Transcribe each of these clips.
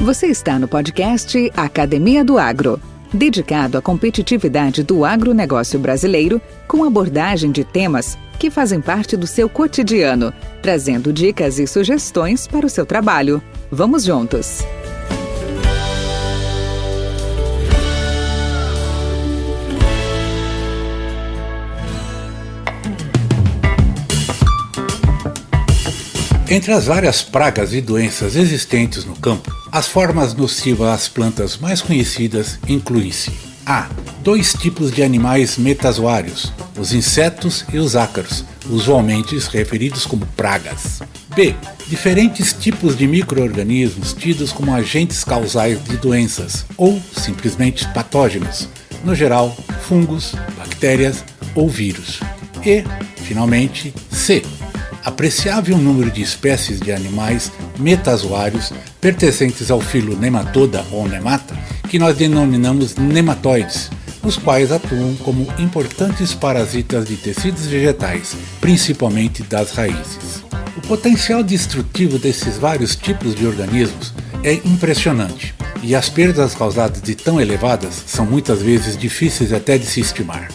Você está no podcast Academia do Agro, dedicado à competitividade do agronegócio brasileiro, com abordagem de temas que fazem parte do seu cotidiano, trazendo dicas e sugestões para o seu trabalho. Vamos juntos! Entre as várias pragas e doenças existentes no campo, as formas nocivas às plantas mais conhecidas incluem-se: A. 2 tipos de animais metazoários, os insetos e os ácaros, usualmente referidos como pragas. B. Diferentes tipos de micro-organismos tidos como agentes causais de doenças, ou simplesmente patógenos, no geral, fungos, bactérias ou vírus. E, finalmente, C. Apreciável número de espécies de animais metazoários pertencentes ao filo Nematoda ou Nemata, que nós denominamos nematóides, os quais atuam como importantes parasitas de tecidos vegetais, principalmente das raízes. O potencial destrutivo desses vários tipos de organismos é impressionante, e as perdas causadas de tão elevadas são muitas vezes difíceis até de se estimar.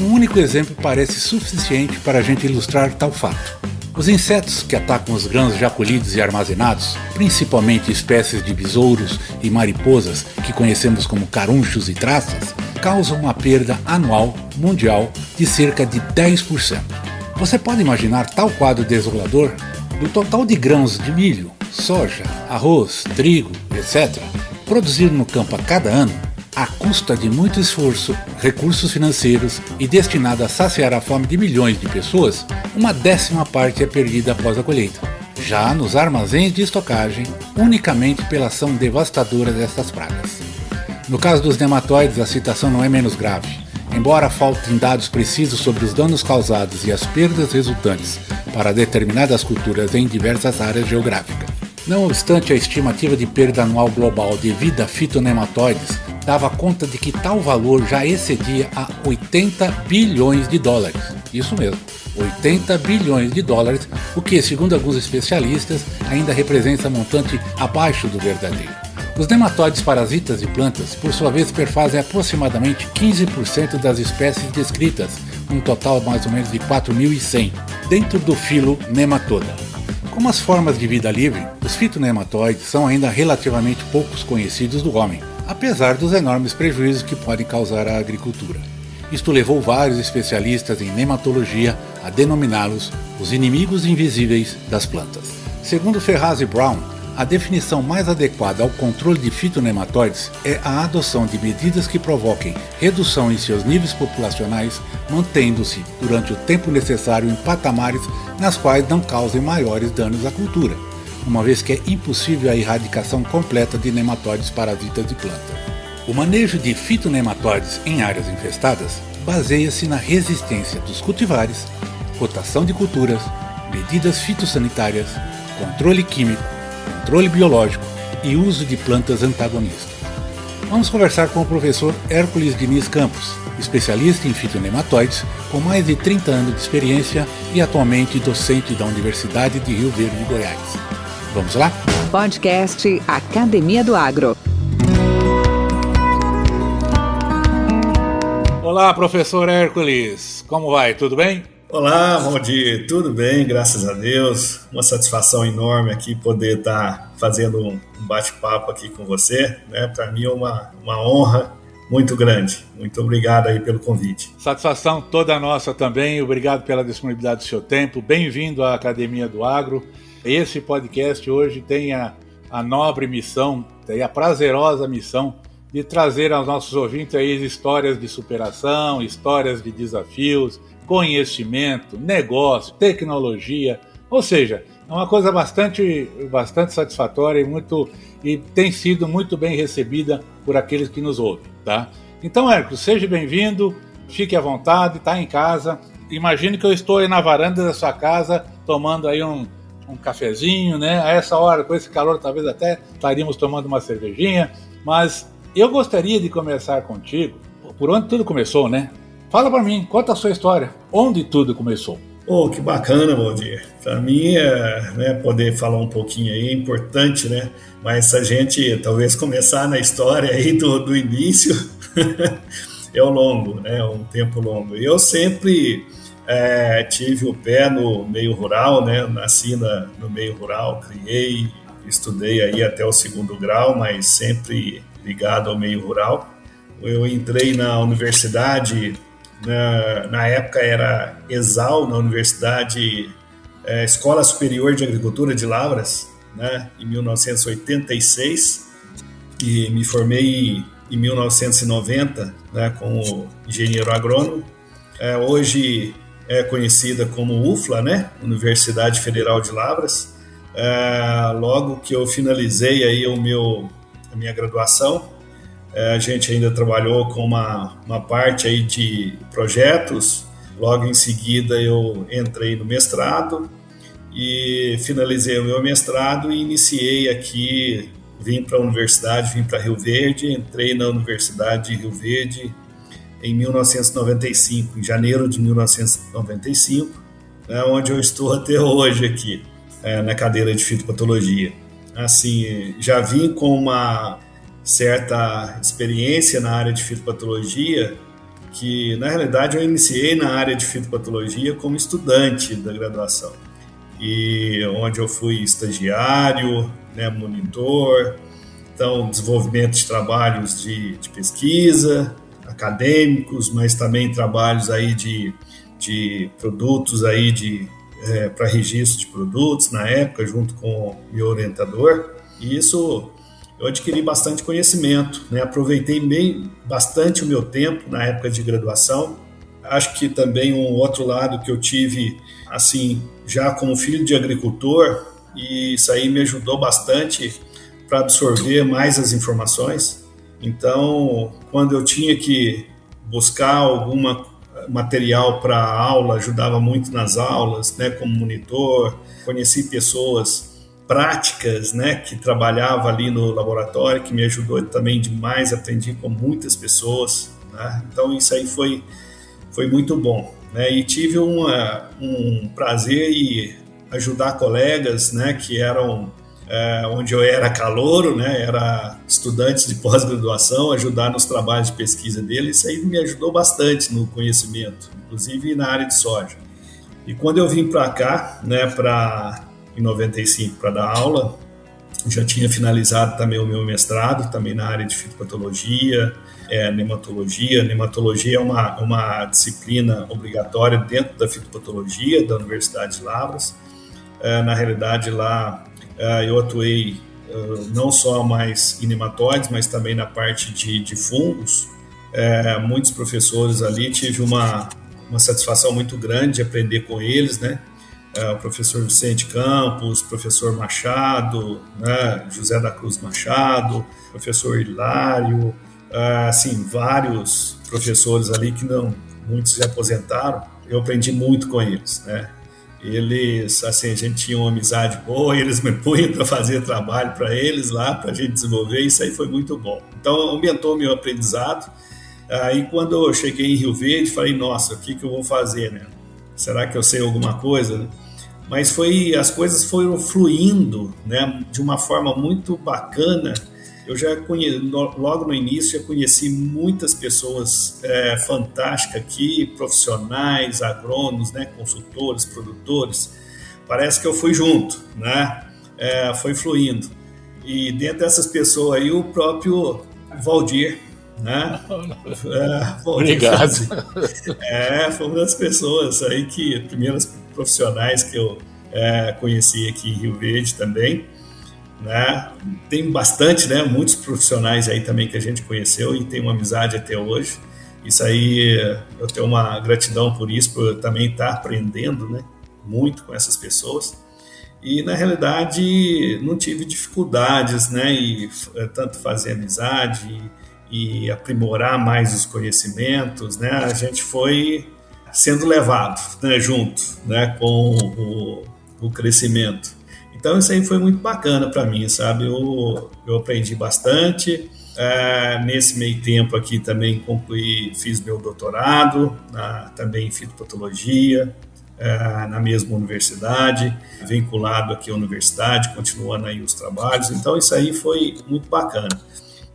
Um único exemplo parece suficiente para a gente ilustrar tal fato. Os insetos que atacam os grãos já colhidos e armazenados, principalmente espécies de besouros e mariposas que conhecemos como carunchos e traças, causam uma perda anual mundial de cerca de 10%. Você pode imaginar tal quadro desolador? Do total de grãos de milho, soja, arroz, trigo, etc., produzido no campo a cada ano, à custa de muito esforço, recursos financeiros e destinado a saciar a fome de milhões de pessoas, uma 10ª parte é perdida após a colheita. Já nos armazéns de estocagem, unicamente pela ação devastadora dessas pragas. No caso dos nematóides, a situação não é menos grave. Embora faltem dados precisos sobre os danos causados e as perdas resultantes para determinadas culturas em diversas áreas geográficas. Não obstante, a estimativa de perda anual global devido a fitonematóides dava conta de que tal valor já excedia a 80 bilhões de dólares. Isso mesmo, 80 bilhões de dólares, o que, segundo alguns especialistas, ainda representa montante abaixo do verdadeiro. Os nematóides parasitas de plantas, por sua vez, perfazem aproximadamente 15% das espécies descritas, um total mais ou menos de 4.100, dentro do filo Nematoda. Como as formas de vida livre, os fitonematóides são ainda relativamente poucos conhecidos do homem, apesar dos enormes prejuízos que podem causar à agricultura. Isto levou vários especialistas em nematologia a denominá-los os inimigos invisíveis das plantas. Segundo Ferraz e Brown, a definição mais adequada ao controle de fitonematóides é a adoção de medidas que provoquem redução em seus níveis populacionais, mantendo-se durante o tempo necessário em patamares nas quais não causem maiores danos à cultura, uma vez que é impossível a erradicação completa de nematóides parasitas de planta. O manejo de fitonematóides em áreas infestadas baseia-se na resistência dos cultivares, rotação de culturas, medidas fitossanitárias, controle químico, controle biológico e uso de plantas antagonistas. Vamos conversar com o professor Hércules Diniz Campos, especialista em fitonematóides, com mais de 30 anos de experiência e atualmente docente da Universidade de Rio Verde, Goiás. Vamos lá? Podcast Academia do Agro. Olá, professor Hércules. Como vai? Tudo bem? Olá, bom dia. Tudo bem, graças a Deus. Uma satisfação enorme aqui poder estar fazendo um bate-papo aqui com você. Para mim é uma honra muito grande. Muito obrigado aí pelo convite. Satisfação toda nossa também. Obrigado pela disponibilidade do seu tempo. Bem-vindo à Academia do Agro. Esse podcast hoje tem a nobre missão, tem a prazerosa missão de trazer aos nossos ouvintes aí histórias de superação, histórias de desafios, conhecimento, negócio, tecnologia, ou seja, é uma coisa bastante satisfatória e tem sido muito bem recebida por aqueles que nos ouvem, tá? Então, Hércules, seja bem-vindo, fique à vontade, está em casa. Imagine que eu estou aí na varanda da sua casa, tomando aí um cafezinho, né? A essa hora, com esse calor, talvez até estaríamos tomando uma cervejinha, mas eu gostaria de começar contigo por onde tudo começou, né? Fala para mim, conta a sua história, onde tudo começou. Oh, que bacana, Valdir. Para mim, né, poder falar um pouquinho aí é importante, né? Mas se a gente talvez começar na história aí do início, é longo, né? Um tempo longo. Eu sempre tive o pé no meio rural, né? Nasci no meio rural, criei, estudei aí até o 2º grau, mas sempre ligado ao meio rural. Eu entrei na universidade. Na época era ESAL, na Universidade Escola Superior de Agricultura de Lavras, né, em 1986, e me formei em 1990, né, como engenheiro agrônomo. Hoje é conhecida como UFLA, né, Universidade Federal de Lavras. Logo que eu finalizei aí a minha graduação, a gente ainda trabalhou com uma parte aí de projetos. Logo em seguida eu entrei no mestrado e finalizei o meu mestrado e iniciei aqui, vim para a universidade, vim para Rio Verde, entrei na Universidade de Rio Verde em 1995, em janeiro de 1995, né, onde eu estou até hoje aqui, na cadeira de fitopatologia. Assim, já vim com uma certa experiência na área de fitopatologia, que na realidade eu iniciei na área de fitopatologia como estudante da graduação, e onde eu fui estagiário, né, monitor, então desenvolvimento de trabalhos de pesquisa, acadêmicos, mas também trabalhos aí de produtos aí para registro de produtos na época, junto com o meu orientador, e isso eu adquiri bastante conhecimento, né? Aproveitei bastante o meu tempo na época de graduação. Acho que também um outro lado que eu tive, assim, já como filho de agricultor, e isso aí me ajudou bastante para absorver mais as informações. Então, quando eu tinha que buscar algum material para a aula, ajudava muito nas aulas, né? Como monitor, conheci pessoas práticas, né, que trabalhava ali no laboratório, que me ajudou também demais, aprendi com muitas pessoas, né? Então isso aí foi muito bom, né? E tive um prazer em ajudar colegas, né, que eram onde eu era calouro, né, era estudantes de pós-graduação, ajudar nos trabalhos de pesquisa deles. Isso aí me ajudou bastante no conhecimento, inclusive na área de soja. E quando eu vim para cá, né, em 95, para dar aula, já tinha finalizado também o meu mestrado, também na área de fitopatologia, nematologia. Nematologia é uma disciplina obrigatória dentro da fitopatologia da Universidade de Lavras. Na realidade, lá eu atuei não só mais em nematóides, mas também na parte de fungos. Muitos professores ali, tive uma satisfação muito grande de aprender com eles, né? O professor Vicente Campos, professor Machado, né, José da Cruz Machado, professor Hilário, assim, vários professores ali que muitos se aposentaram. Eu aprendi muito com eles, né? Eles, assim, a gente tinha uma amizade boa, e eles me punham para fazer trabalho para eles lá, para a gente desenvolver. Isso aí foi muito bom. Então, aumentou meu aprendizado. Aí, quando eu cheguei em Rio Verde, falei, nossa, o que eu vou fazer, né? Será que eu sei alguma coisa? Mas as coisas foram fluindo, né, de uma forma muito bacana. Eu logo no início, já conheci muitas pessoas fantásticas aqui, profissionais, agrônomos, né, consultores, produtores. Parece que eu fui junto, né? Foi fluindo. E dentro dessas pessoas aí, o próprio Valdir, né? Obrigado. Foi uma das pessoas aí primeiras profissionais que eu conheci aqui em Rio Verde também, né? Tem bastante, né? Muitos profissionais aí também que a gente conheceu e tem uma amizade até hoje. Isso aí, eu tenho uma gratidão por isso, por eu também estar aprendendo, né, muito com essas pessoas. E, na realidade, não tive dificuldades, né, e tanto fazer amizade e aprimorar mais os conhecimentos, né, a gente foi sendo levado, né, junto, né, com o crescimento. Então, isso aí foi muito bacana para mim, sabe? Eu aprendi bastante. Nesse meio tempo aqui também fiz meu doutorado, também em fitopatologia, na mesma universidade, vinculado aqui à universidade, continuando aí os trabalhos. Então, isso aí foi muito bacana.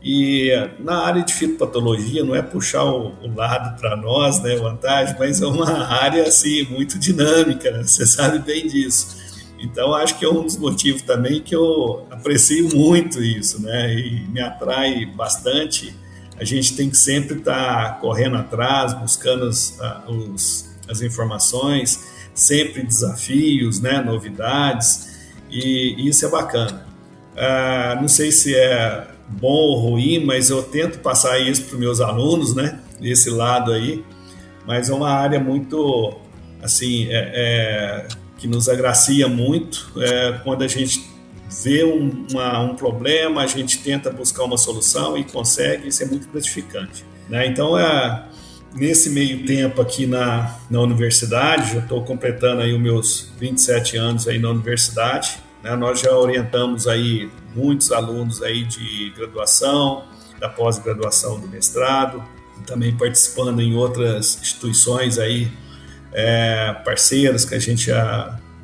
E na área de fitopatologia, não é puxar o lado para nós, né, vantagem, mas é uma área assim, muito dinâmica, né? Você sabe bem disso. Então, acho que é um dos motivos também que eu aprecio muito isso, né? E me atrai bastante. A gente tem que sempre estar correndo atrás, buscando as informações, sempre desafios, né? Novidades, e isso é bacana. Não sei se é bom ou ruim, mas eu tento passar isso para os meus alunos, né? Desse lado aí, mas é uma área muito, assim, que nos agracia muito. Quando a gente vê um problema, a gente tenta buscar uma solução e consegue, isso é muito gratificante, né? Então, nesse meio tempo aqui na universidade, já estou completando aí os meus 27 anos aí na universidade, né? Nós já orientamos aí muitos alunos aí de graduação, da pós-graduação, do mestrado, também participando em outras instituições aí, parceiras que a gente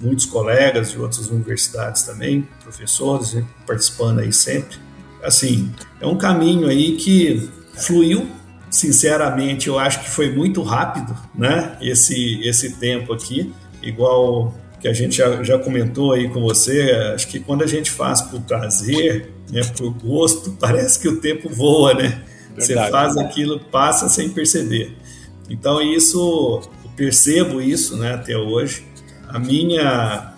muitos colegas de outras universidades também, professores, participando aí sempre. Assim, é um caminho aí que fluiu, sinceramente, eu acho que foi muito rápido, né? Esse tempo aqui, igual que a gente já comentou aí com você, acho que quando a gente faz por prazer, né, por gosto, parece que o tempo voa, né? Verdade. Você faz aquilo, passa sem perceber. Então, eu percebo isso, né, até hoje. A minha,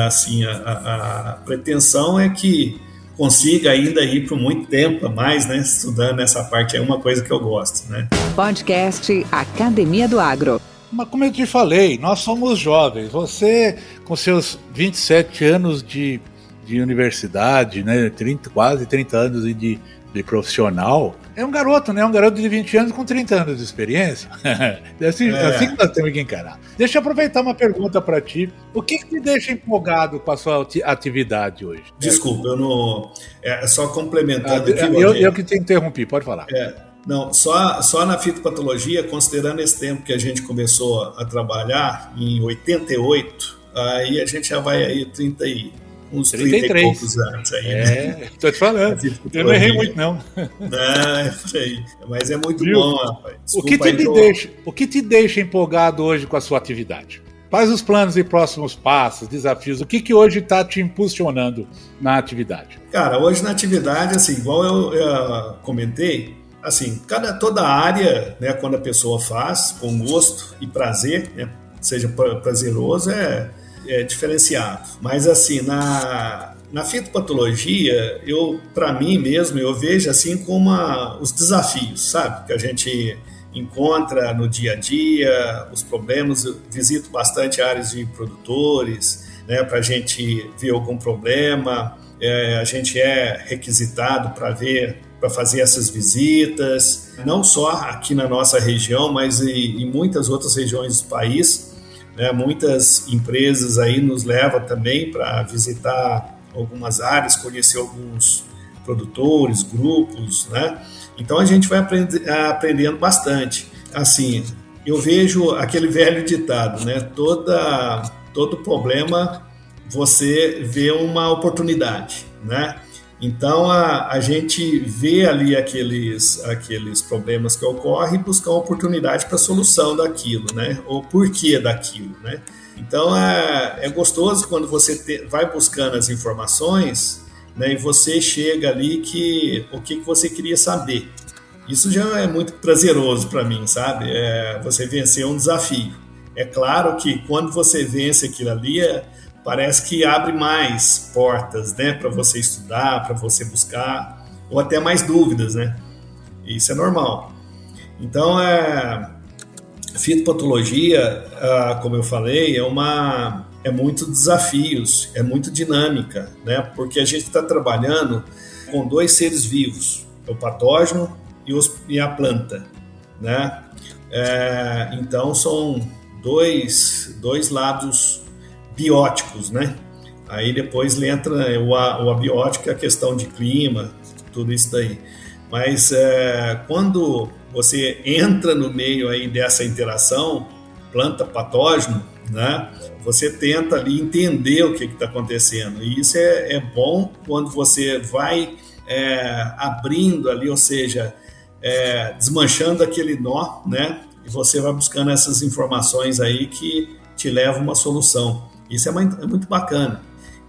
assim, a pretensão é que consiga ainda ir por muito tempo a mais, né, estudando essa parte, é uma coisa que eu gosto, né? Podcast Academia do Agro. Mas como eu te falei, nós somos jovens. Você, com seus 27 anos de universidade, né, quase 30 anos de profissional, é um garoto, né? Um garoto de 20 anos com 30 anos de experiência. assim que nós temos que encarar. Deixa eu aproveitar uma pergunta para ti. O que te deixa empolgado com a sua atividade hoje? Desculpa, eu não... só complementando aqui... Eu que te interrompi, pode falar. Não, só na fitopatologia, considerando esse tempo que a gente começou a trabalhar, em 88, aí a gente já vai aí uns 30 e poucos anos aí, né? Tô te falando, eu não errei muito não. É por aí, mas é muito bom, rapaz. O que te deixa empolgado hoje com a sua atividade? Quais os planos e próximos passos, desafios? O que hoje está te impulsionando na atividade? Cara, hoje na atividade, assim, igual eu comentei, assim, toda área, né, quando a pessoa faz com gosto e prazer, né, seja prazeroso, é diferenciado. Mas assim, na fitopatologia, para mim mesmo, eu vejo assim como os desafios, sabe, que a gente encontra no dia a dia, os problemas. Eu visito bastante áreas de produtores, né, para a gente ver algum problema. A gente é requisitado para fazer essas visitas, não só aqui na nossa região, mas em muitas outras regiões do país, né? Muitas empresas aí nos levam também para visitar algumas áreas, conhecer alguns produtores, grupos, né? Então a gente vai aprendendo bastante. Assim, eu vejo aquele velho ditado, né? Todo problema você vê uma oportunidade, né? Então, a gente vê ali aqueles problemas que ocorrem e buscar uma oportunidade para a solução daquilo, né? Ou porquê daquilo, né? Então, é gostoso quando você vai buscando as informações, né? E você chega ali o que você queria saber. Isso já é muito prazeroso para mim, sabe? Você vencer um desafio. É claro que quando você vence aquilo ali, parece que abre mais portas, né, para você estudar, para você buscar, ou até mais dúvidas, né? Isso é normal. Então, fitopatologia, como eu falei, é muito desafios, é muito dinâmica, né? Porque a gente está trabalhando com dois seres vivos, o patógeno e a planta, né? Então, são dois lados bióticos, né? Aí depois entra o abiótico, a questão de clima, tudo isso daí. Mas quando você entra no meio aí dessa interação planta-patógeno, né? Você tenta ali entender o que está acontecendo, e isso é bom quando você vai abrindo ali, ou seja, desmanchando aquele nó, né? E você vai buscando essas informações aí que te levam a uma solução. Isso é muito bacana.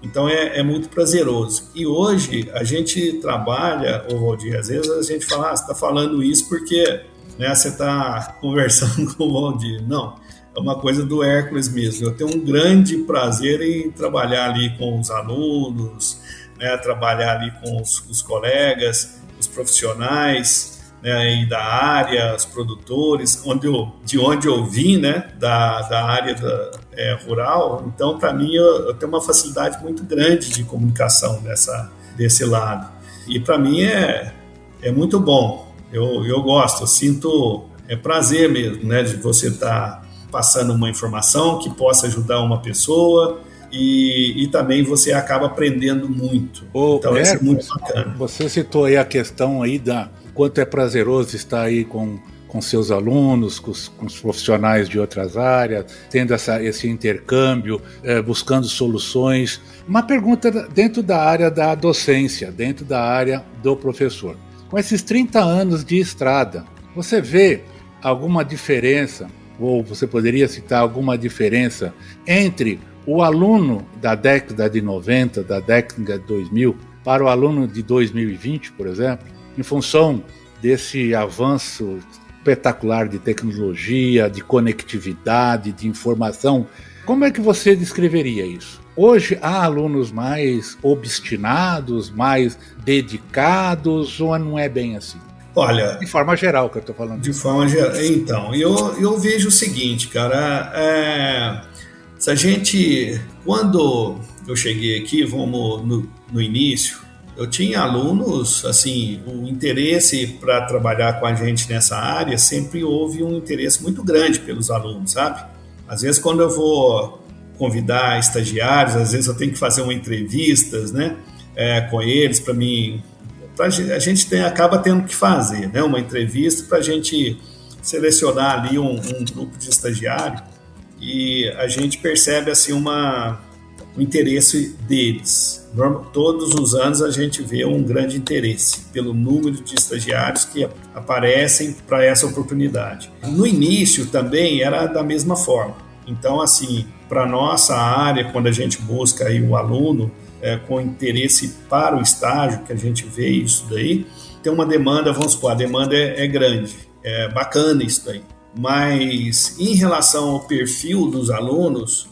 Então é muito prazeroso. E hoje a gente trabalha, Valdir, às vezes a gente fala, você está falando isso porque, né, você está conversando com o Valdir. Não, é uma coisa do Hércules mesmo. Eu tenho um grande prazer em trabalhar ali com os alunos, né, trabalhar ali com os colegas, os profissionais, né, e da área, os produtores, de onde eu vim, né, da área rural. Então, para mim, eu tenho uma facilidade muito grande de comunicação desse lado. E para mim é muito bom. Eu gosto, eu sinto prazer mesmo, né, de você estar passando uma informação que possa ajudar uma pessoa. E também você acaba aprendendo muito. Então, isso é muito bacana. Você citou aí a questão aí da quanto é prazeroso estar aí com seus alunos, com os profissionais de outras áreas, tendo esse intercâmbio, buscando soluções. Uma pergunta dentro da área da docência, dentro da área do professor. Com esses 30 anos de estrada, você vê alguma diferença, ou você poderia citar alguma diferença entre o aluno da década de 90, da década de 2000, para o aluno de 2020, por exemplo, em função desse avanço espetacular de tecnologia, de conectividade, de informação? Como é que você descreveria isso? Hoje há alunos mais obstinados, mais dedicados, ou não é bem assim? Olha, de forma geral que eu estou falando. De forma geral. Então, eu vejo o seguinte, cara, se a gente, quando eu cheguei aqui, vamos no início, eu tinha alunos, assim, o interesse para trabalhar com a gente nessa área, sempre houve um interesse muito grande pelos alunos, sabe? Às vezes, quando eu vou convidar estagiários, às vezes eu tenho que fazer uma entrevistas, né, com eles, para mim, a gente acaba tendo que fazer, né, uma entrevista para a gente selecionar ali um grupo de estagiário, e a gente percebe assim o interesse deles. Todos os anos a gente vê um grande interesse pelo número de estagiários que aparecem para essa oportunidade. No início também era da mesma forma. Então, assim, para nossa área, quando a gente busca aí o aluno com interesse para o estágio, que a gente vê isso daí, tem uma demanda, vamos supor, a demanda é grande, é bacana isso daí. Mas em relação ao perfil dos alunos,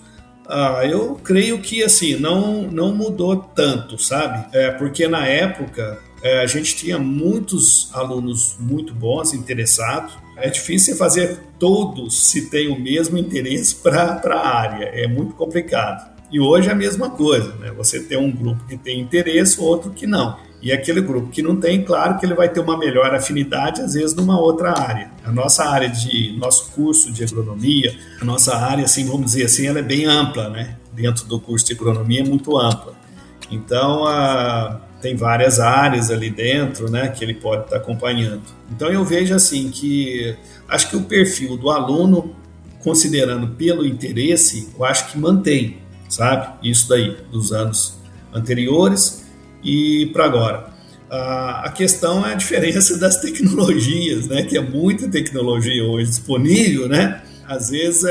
eu creio que assim, não mudou tanto, sabe? Porque na época a gente tinha muitos alunos muito bons, interessados. É difícil fazer todos se têm o mesmo interesse para a área, é muito complicado. E hoje é a mesma coisa, né? Você tem um grupo que tem interesse, outro que não. E aquele grupo que não tem, claro que ele vai ter uma melhor afinidade, às vezes, numa outra área. A nossa área nosso curso de agronomia, a nossa área, assim, vamos dizer assim, ela é bem ampla, né? Dentro do curso de agronomia é muito ampla. Então, tem várias áreas ali dentro, né, que ele pode estar acompanhando. Então, eu vejo assim que, acho que o perfil do aluno, considerando pelo interesse, eu acho que mantém, sabe? Isso daí, dos anos anteriores e para agora. A questão é a diferença das tecnologias, né? Que é muita tecnologia hoje disponível, né? Às vezes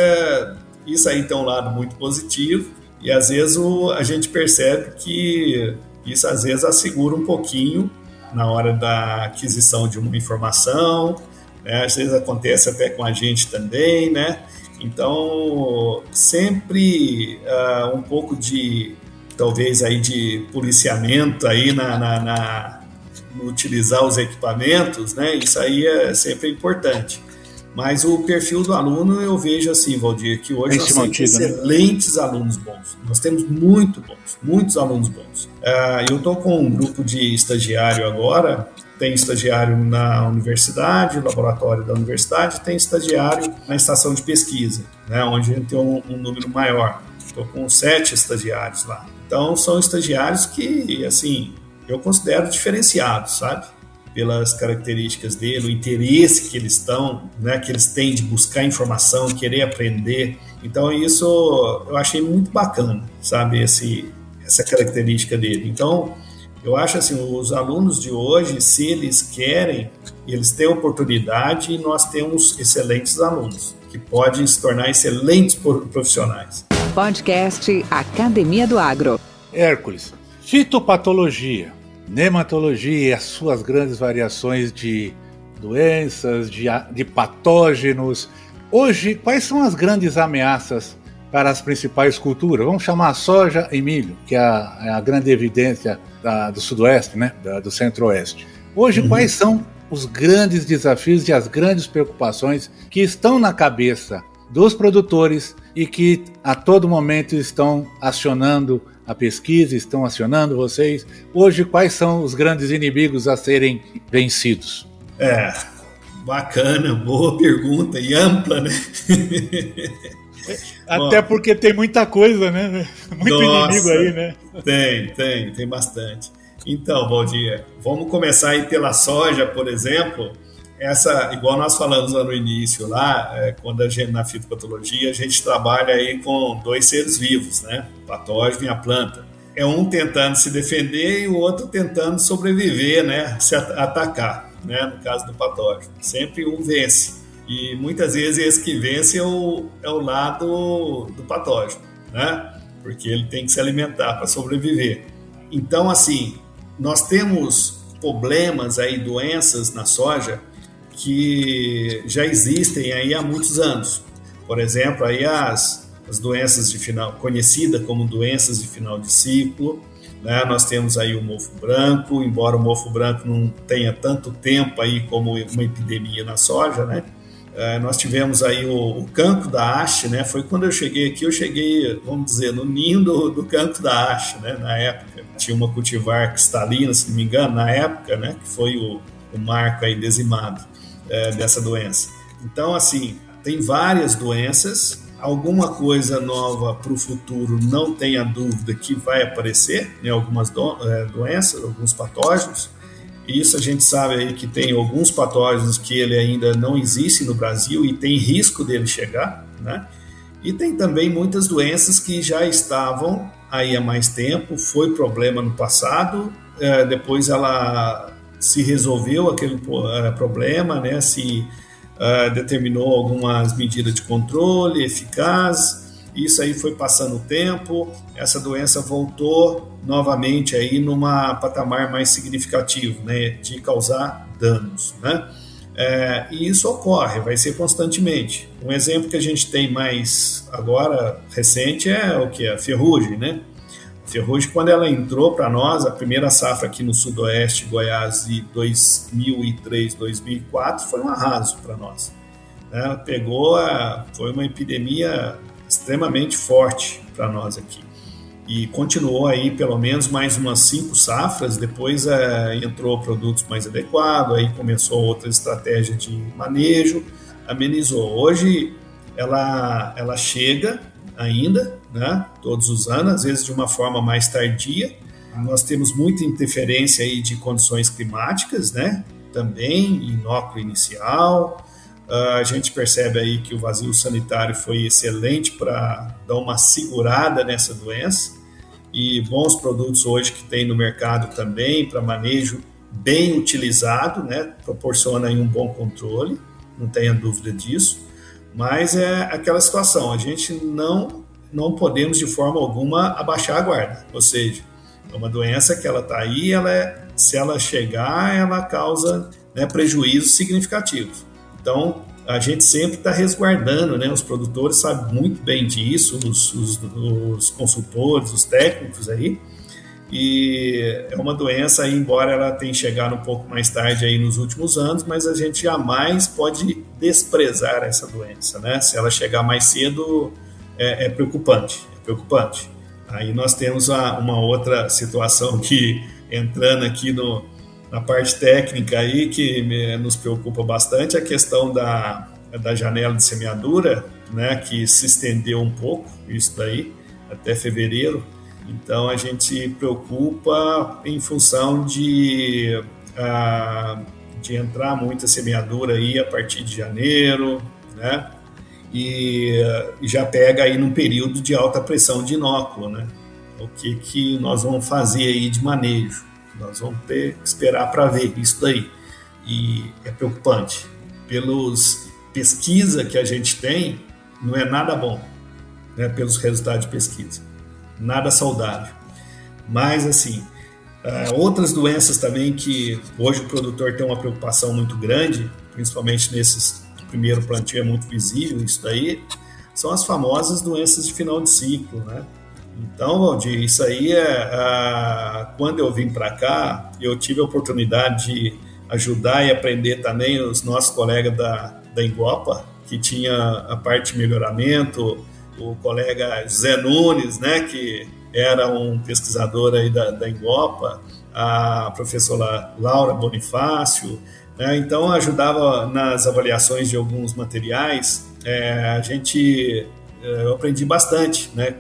isso aí tem um lado muito positivo e às vezes a gente percebe que isso às vezes assegura um pouquinho na hora da aquisição de uma informação, né? Às vezes acontece até com a gente também, né? Então, sempre um pouco de talvez aí de policiamento aí no utilizar os equipamentos, né? Isso aí é sempre importante. Mas o perfil do aluno eu vejo assim, Valdir, que hoje nós temos excelentes alunos bons. Nós temos muitos alunos bons. Eu estou com um grupo de estagiário agora, tem estagiário na universidade, no laboratório da universidade, tem estagiário na estação de pesquisa, né? Onde a gente tem um número maior. Estou com 7 estagiários lá. Então, são estagiários que, assim, eu considero diferenciados, sabe? pelas características dele, o interesse que eles estão, né, que eles têm de buscar informação, querer aprender. Então isso eu achei muito bacana, sabe, essa característica dele. Então eu acho assim, os alunos de hoje, se eles querem, eles têm oportunidade, e nós temos excelentes alunos que podem se tornar excelentes profissionais. Podcast Academia do Agro. Hércules, fitopatologia, nematologia e as suas grandes variações de doenças, de patógenos. Hoje, quais são as grandes ameaças para as principais culturas? Vamos chamar soja e milho, que é a grande evidência do sudoeste, né? Do centro-oeste. Hoje, quais são os grandes desafios e as grandes preocupações que estão na cabeça dos produtores e que a todo momento estão acionando a pesquisa, estão acionando vocês? Hoje, quais são os grandes inimigos a serem vencidos? Bacana, boa pergunta e ampla, né? Até porque tem muita coisa, né? Muito inimigo aí, né? Tem bastante. Então, Valdir, vamos começar aí pela soja, por exemplo. Essa, igual nós falamos lá no início, quando a gente, na fitopatologia, a gente trabalha aí com dois seres vivos, né? O patógeno e a planta. É um tentando se defender e o outro tentando sobreviver, né? Se atacar, né? No caso do patógeno. Sempre um vence. E muitas vezes esse que vence é o lado do patógeno, né? Porque ele tem que se alimentar para sobreviver. Então, assim, nós temos problemas aí, doenças na soja que já existem aí há muitos anos. Por exemplo, aí as doenças de final, conhecidas como doenças de final de ciclo, né? Nós temos aí o mofo branco, embora o mofo branco não tenha tanto tempo aí como uma epidemia na soja, né? Nós tivemos aí o cancro da haste, né? Foi quando eu cheguei aqui, vamos dizer, no ninho do cancro da haste, né? Na época, tinha uma cultivar cristalina, se não me engano, na época, né? Que foi o marco aí dizimado dessa doença. Então, assim, tem várias doenças, alguma coisa nova para o futuro, não tenha dúvida que vai aparecer, né? Algumas doenças, alguns patógenos. Isso a gente sabe aí que tem alguns patógenos que ele ainda não existe no Brasil e tem risco dele chegar, né? E tem também muitas doenças que já estavam aí há mais tempo, foi problema no passado, depois ela se resolveu aquele problema, né? Se determinou algumas medidas de controle eficaz. Isso aí foi passando o tempo, essa doença voltou novamente aí numa patamar mais significativo, né, de causar danos, né? E isso ocorre, vai ser constantemente. Um exemplo que a gente tem mais agora, recente, é o que? A ferrugem, né? A ferrugem, quando ela entrou para nós, a primeira safra aqui no sudoeste, Goiás, de 2003, 2004, foi um arraso para nós. Ela pegou, foi uma epidemia extremamente forte para nós aqui. E continuou aí pelo menos mais umas 5 safras, depois entrou produtos mais adequados, aí começou outra estratégia de manejo, amenizou. Hoje ela chega ainda, né, todos os anos, às vezes de uma forma mais tardia. Nós temos muita interferência aí de condições climáticas, né, também, inóculo inicial. A gente percebe aí que o vazio sanitário foi excelente para dar uma segurada nessa doença, e bons produtos hoje que tem no mercado também para manejo bem utilizado, né? Proporciona aí um bom controle, não tenha dúvida disso, mas é aquela situação, a gente não podemos de forma alguma abaixar a guarda, ou seja, é uma doença que ela está aí, se ela chegar, ela causa, né, prejuízos significativos. Então, a gente sempre está resguardando, né? Os produtores sabem muito bem disso, os consultores, os técnicos aí. E é uma doença aí, embora ela tenha chegado um pouco mais tarde aí nos últimos anos, mas a gente jamais pode desprezar essa doença, né? Se ela chegar mais cedo, é preocupante, Aí nós temos uma outra situação que, entrando aqui na parte técnica aí, que nos preocupa bastante, a questão da janela de semeadura, né, que se estendeu um pouco, isso daí, até fevereiro. Então a gente se preocupa em função de de entrar muita semeadura aí a partir de janeiro, né? E já pega aí num período de alta pressão de inóculo, né? O que nós vamos fazer aí de manejo? Nós vamos ter que esperar para ver isso daí. E é preocupante. Pelos pesquisa que a gente tem, não é nada bom, né? Pelos resultados de pesquisa. Nada saudável. Mas, assim, outras doenças também que hoje o produtor tem uma preocupação muito grande, principalmente nesses primeiro plantio é muito visível isso daí, são as famosas doenças de final de ciclo, né? Então, Valdir, isso aí quando eu vim para cá, eu tive a oportunidade de ajudar e aprender também os nossos colegas da Engopa, que tinha a parte de melhoramento, o colega Zé Nunes, né, que era um pesquisador aí da Engopa, a professora Laura Bonifácio, né, então ajudava nas avaliações de alguns materiais. Eu aprendi bastante, né,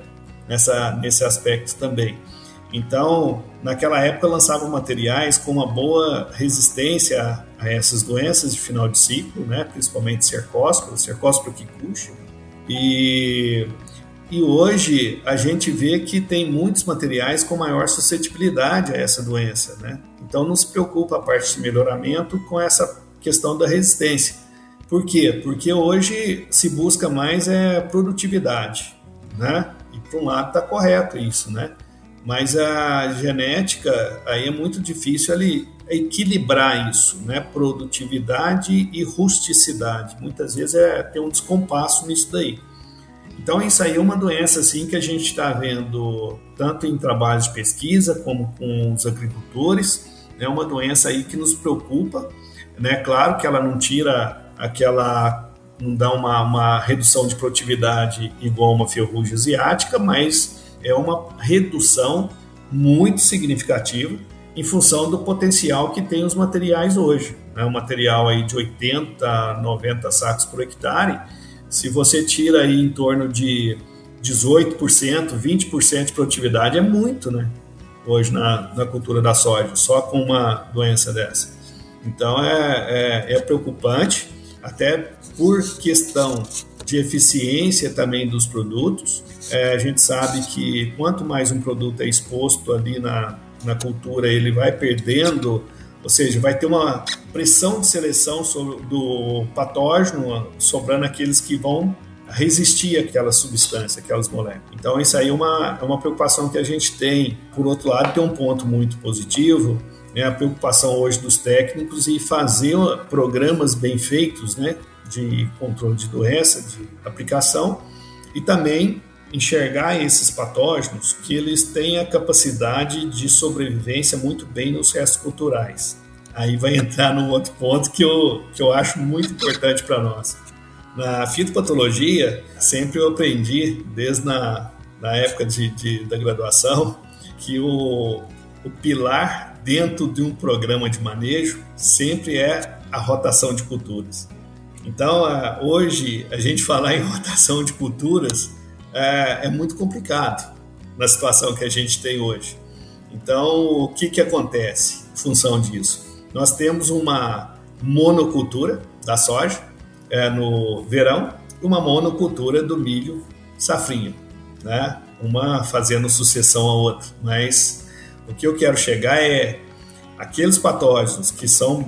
nesse aspecto também. Então, naquela época lançavam materiais com uma boa resistência a essas doenças de final de ciclo, né, principalmente Cercospora kikuchi. E hoje a gente vê que tem muitos materiais com maior suscetibilidade a essa doença, né? Então não se preocupa a parte de melhoramento com essa questão da resistência. Por quê? Porque hoje se busca mais produtividade, né? E por um lado está correto isso, né? Mas a genética, aí é muito difícil ali equilibrar isso, né? Produtividade e rusticidade. Muitas vezes tem um descompasso nisso daí. Então isso aí é uma doença assim, que a gente está vendo tanto em trabalhos de pesquisa como com os agricultores. É uma doença aí que nos preocupa, né? Claro que ela não tira não dá uma redução de produtividade igual uma ferrugem asiática, mas é uma redução muito significativa em função do potencial que tem os materiais hoje. É um material aí de 80, 90 sacos por hectare. Se você tira aí em torno de 18%, 20% de produtividade, é muito, né? Hoje na cultura da soja, só com uma doença dessa. Então é preocupante, até por questão de eficiência também dos produtos. A gente sabe que quanto mais um produto é exposto ali na cultura, ele vai perdendo, ou seja, vai ter uma pressão de seleção do patógeno, sobrando aqueles que vão resistir àquela substância, aquelas moléculas. Então isso aí é uma preocupação que a gente tem. Por outro lado, tem um ponto muito positivo, né, a preocupação hoje dos técnicos em fazer programas bem feitos, né, de controle de doença, de aplicação, e também enxergar esses patógenos que eles têm a capacidade de sobrevivência muito bem nos restos culturais. Aí vai entrar num outro ponto que eu acho muito importante para nós. Na fitopatologia, sempre eu aprendi, desde na época da graduação, que o pilar dentro de um programa de manejo sempre é a rotação de culturas. Então, hoje, a gente falar em rotação de culturas é muito complicado na situação que a gente tem hoje. Então, o que acontece em função disso? Nós temos uma monocultura da soja no verão e uma monocultura do milho safrinha, né? Uma fazendo sucessão à outra. Mas o que eu quero chegar é aqueles patógenos que são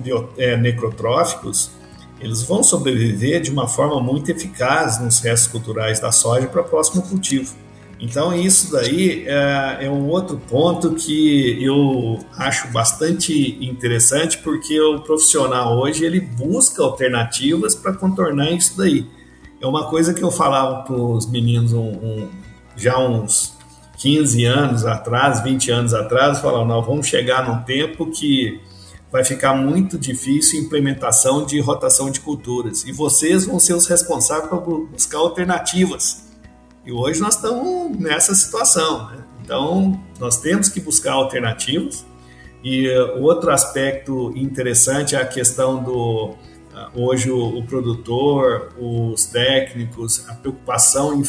necrotróficos, eles vão sobreviver de uma forma muito eficaz nos restos culturais da soja para o próximo cultivo. Então isso daí é um outro ponto que eu acho bastante interessante, porque o profissional hoje ele busca alternativas para contornar isso daí. É uma coisa que eu falava para os meninos já uns 15 anos atrás, 20 anos atrás, falava, nós vamos chegar num tempo que vai ficar muito difícil a implementação de rotação de culturas. E vocês vão ser os responsáveis por buscar alternativas. E hoje nós estamos nessa situação, né? Então, nós temos que buscar alternativas. E outro aspecto interessante é a questão hoje o produtor, os técnicos, a preocupação em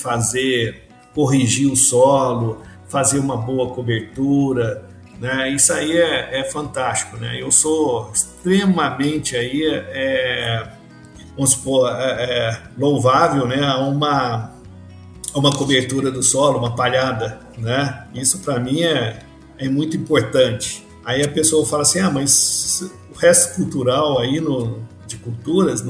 corrigir o solo, fazer uma boa cobertura, né? Isso aí é fantástico, né? Eu sou extremamente aí, vamos supor, louvável, né? A uma cobertura do solo, uma palhada, né? Isso para mim é muito importante. Aí a pessoa fala assim, mas o resto cultural aí de culturas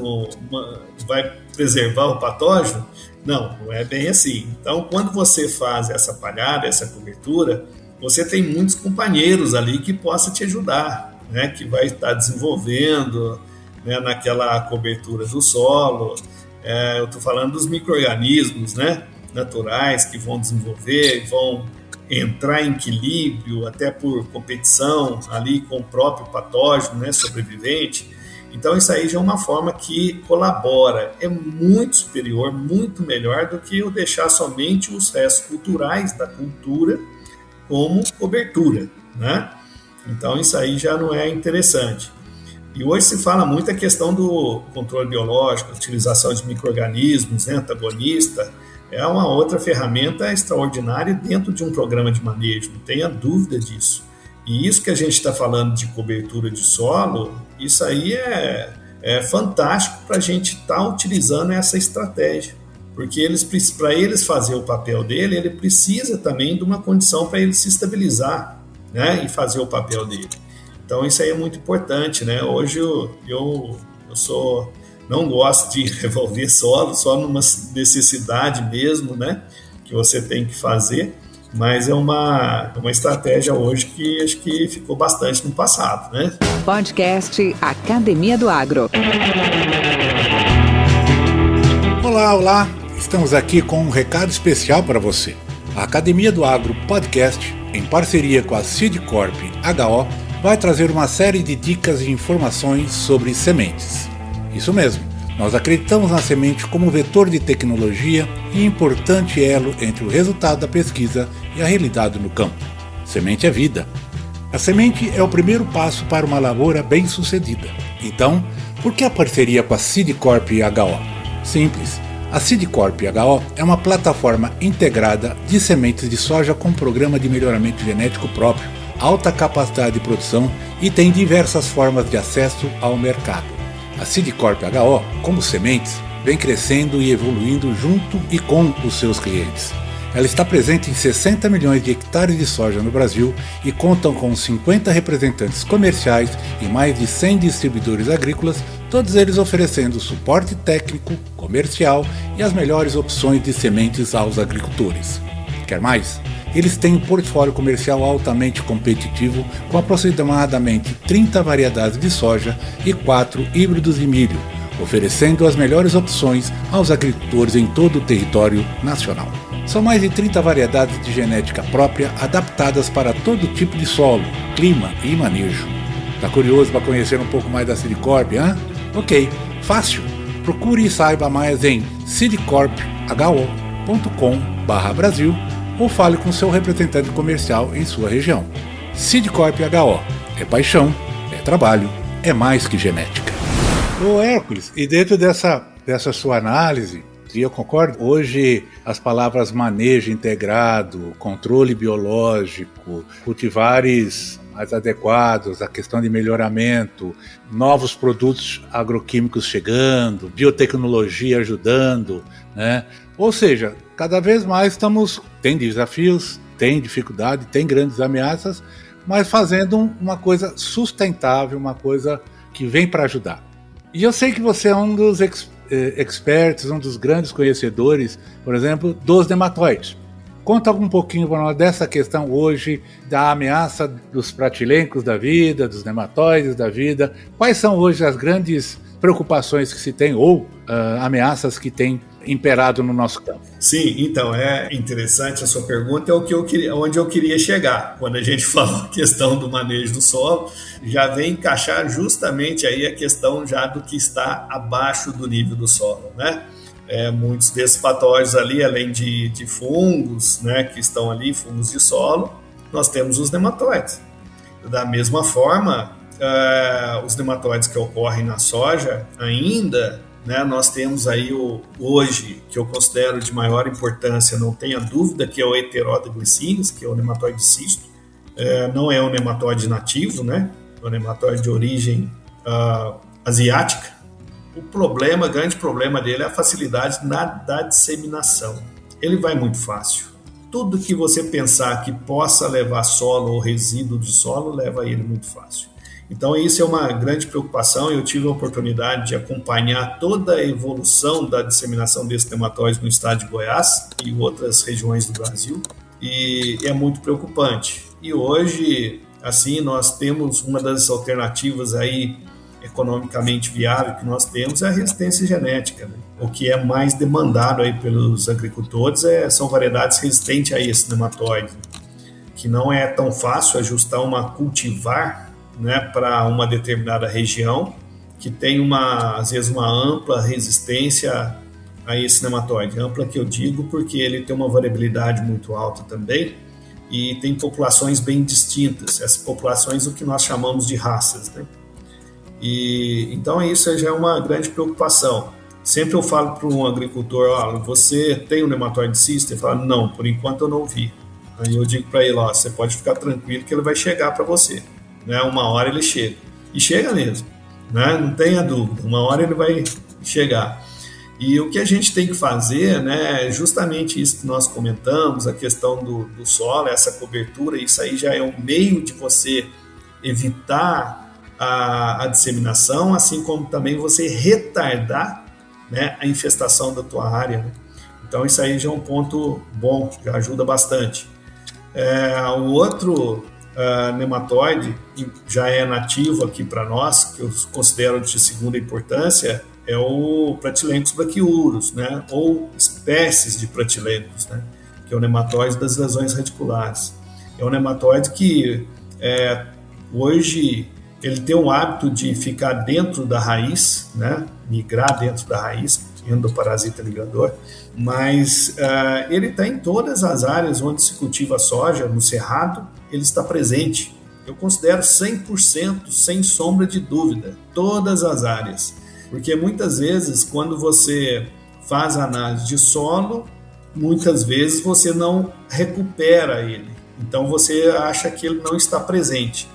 vai preservar o patógeno? Não é bem assim. Então, quando você faz essa palhada, essa cobertura, você tem muitos companheiros ali que possam te ajudar, né? Que vai estar desenvolvendo, né, naquela cobertura do solo. Eu estou falando dos micro-organismos, né, naturais que vão desenvolver, vão entrar em equilíbrio, até por competição ali com o próprio patógeno, né, sobrevivente. Então isso aí já é uma forma que colabora, é muito superior, muito melhor do que eu deixar somente os restos culturais da cultura como cobertura, né? Então isso aí já não é interessante. E hoje se fala muito a questão do controle biológico, a utilização de micro-organismos, né, antagonista, é uma outra ferramenta extraordinária dentro de um programa de manejo, não tenha dúvida disso. E isso que a gente está falando de cobertura de solo, isso aí é fantástico para a gente estar utilizando essa estratégia. Porque para eles fazer o papel dele, ele precisa também de uma condição para ele se estabilizar, né, e fazer o papel dele. Então isso aí é muito importante, né? Hoje eu não gosto de revolver solo, só numa necessidade mesmo, né, que você tem que fazer. Mas é uma estratégia hoje que acho que ficou bastante no passado, né? Podcast Academia do Agro. Olá, estamos aqui com um recado especial para você. A Academia do Agro Podcast, em parceria com a Seedcorp HO, vai trazer uma série de dicas e informações sobre sementes. Isso mesmo. Nós acreditamos na semente como vetor de tecnologia e importante elo entre o resultado da pesquisa e a realidade no campo. Semente é vida. A semente é o primeiro passo para uma lavoura bem-sucedida. Então, por que a parceria com a Seedcorp HO? Simples. A Seedcorp HO é uma plataforma integrada de sementes de soja com programa de melhoramento genético próprio, alta capacidade de produção e tem diversas formas de acesso ao mercado. A Seedcorp HO, como sementes, vem crescendo e evoluindo junto e com os seus clientes. Ela está presente em 60 milhões de hectares de soja no Brasil e contam com 50 representantes comerciais e mais de 100 distribuidores agrícolas, todos eles oferecendo suporte técnico, comercial e as melhores opções de sementes aos agricultores. Quer mais? Eles têm um portfólio comercial altamente competitivo com aproximadamente 30 variedades de soja e 4 híbridos de milho, oferecendo as melhores opções aos agricultores em todo o território nacional. São mais de 30 variedades de genética própria adaptadas para todo tipo de solo, clima e manejo. Tá curioso para conhecer um pouco mais da Seedcorp, hein? Ok, fácil. Procure e saiba mais em seedcorpho.com/Brasil ou fale com seu representante comercial em sua região. Seedcorp HO. É paixão, é trabalho, é mais que genética. Ô Hércules, e dentro dessa sua análise, e eu concordo, hoje as palavras manejo integrado, controle biológico, cultivares mais adequados, a questão de melhoramento, novos produtos agroquímicos chegando, biotecnologia ajudando, né? Ou seja, cada vez mais tem desafios, tem dificuldade, tem grandes ameaças, mas fazendo uma coisa sustentável, uma coisa que vem para ajudar. E eu sei que você é um dos experts, um dos grandes conhecedores, por exemplo, dos nematóides. Conta um pouquinho para nós dessa questão hoje, da ameaça dos pratilencos da vida, dos nematóides da vida. Quais são hoje as grandes preocupações que se tem ou ameaças que têm imperado no nosso campo? Sim, então é interessante a sua pergunta, é onde eu queria chegar. Quando a gente falou a questão do manejo do solo, já vem encaixar justamente aí a questão já do que está abaixo do nível do solo, né? Muitos desses patógenos ali, além de fungos, né, que estão ali, fungos de solo, nós temos os nematóides. Da mesma forma, os nematóides que ocorrem na soja ainda, né, nós temos aí hoje, que eu considero de maior importância, não tenha dúvida, que é o Heterodeglycines, que é o nematóide cisto, não é um nematóide nativo, né? É um nematóide de origem asiática. O grande problema dele é a facilidade da disseminação. Ele vai muito fácil. Tudo que você pensar que possa levar solo ou resíduo de solo, leva ele muito fácil. Então, isso é uma grande preocupação. Eu tive a oportunidade de acompanhar toda a evolução da disseminação desse nematóide no estado de Goiás e outras regiões do Brasil, e é muito preocupante. E hoje, assim, nós temos uma das alternativas aí economicamente viável que nós temos é a resistência genética, né? O que é mais demandado aí pelos agricultores são variedades resistentes a esse nematóide, que não é tão fácil ajustar uma cultivar, né, para uma determinada região que tem às vezes uma ampla resistência a esse nematóide. Ampla que eu digo porque ele tem uma variabilidade muito alta também e tem populações bem distintas. Essas populações, o que nós chamamos de raças, né? E então isso já é uma grande preocupação. Sempre eu falo para um agricultor, você tem um nematóide cisto? Ele fala, não, por enquanto eu não vi. Aí eu digo para ele, você pode ficar tranquilo que ele vai chegar para você, né? Uma hora ele chega, e chega mesmo, né? Não tenha dúvida, uma hora ele vai chegar. E o que a gente tem que fazer, né, é justamente isso que nós comentamos, a questão do solo, essa cobertura, isso aí já é um meio de você evitar a disseminação, assim como também você retardar, né, a infestação da tua área, né? Então isso aí já é um ponto bom, já ajuda bastante. O outro nematóide já é nativo aqui para nós, que eu considero de segunda importância, é o Pratylenchus brachyurus, né, ou espécies de Pratylenchus, né, que é o nematóide das lesões radiculares. É um nematóide que hoje ele tem o hábito de ficar dentro da raiz, né, migrar dentro da raiz, endoparasita migrador, mas ele está em todas as áreas onde se cultiva soja, no cerrado, ele está presente. Eu considero 100%, sem sombra de dúvida, todas as áreas. Porque muitas vezes, quando você faz análise de solo, muitas vezes você não recupera ele. Então você acha que ele não está presente.